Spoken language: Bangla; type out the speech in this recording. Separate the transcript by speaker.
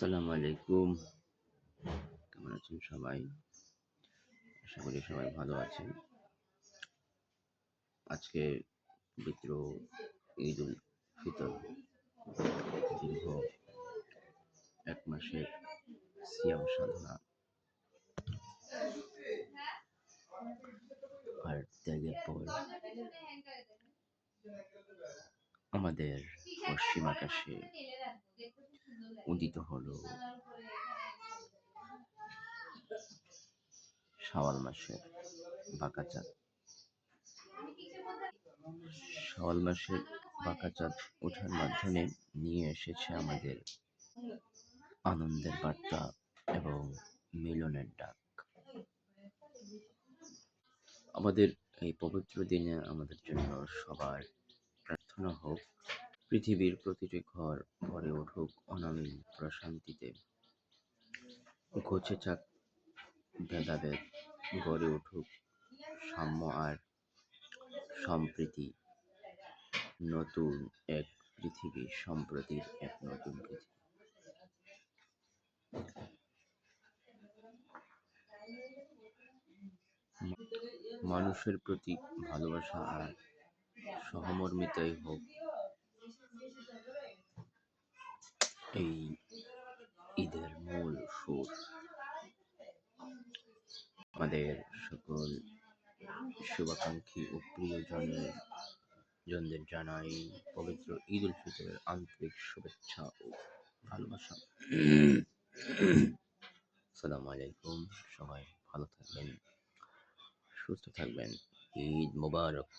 Speaker 1: আসসালামু আলাইকুম। কেমন আছেন সবাই? আশা করি সবাই ভালো আছেন। আজকে পবিত্র ঈদ উল ফিতর, দীর্ঘ ১ মাসের সিয়াম সাধনা আর ত্যাগের পর আমাদের পশ্চিম আকাশে উদিত হলো শাওয়াল মাসের বাঁকা চাঁদ। শাওয়াল মাসের বাঁকা চাঁদ ওঠার মাধ্যমে নিয়ে এসেছে আমাদের আনন্দের বার্তা এবং মিলনের ডাক। আমাদের এই পবিত্র দিনে আমাদের জন্য সবার প্রার্থনা হোক, পৃথিবীর প্রতিটি ঘর ভরে উঠুক অনাবিল প্রশান্তিতে, ঘুচে যাক ভেদাভেদ, গড়ে উঠুক সাম্য আর সম্প্রীতি। নতুন এক পৃথিবী, সম্প্রতির এক নতুন পৃথিবী। মানুষের প্রতি ভালোবাসা আর সহমর্মিতাই হোক এই ঈদের মূল সুর। আমাদের সকল শুভাকাঙ্ক্ষী ও প্রিয়জনদের জানাই পবিত্র ঈদ উল ফিতরের আন্তরিক শুভেচ্ছা ও ভালোবাসা। আসসালামু আলাইকুম। সবাই ভালো থাকবেন, সুস্থ থাকবেন। ঈদ মোবারক।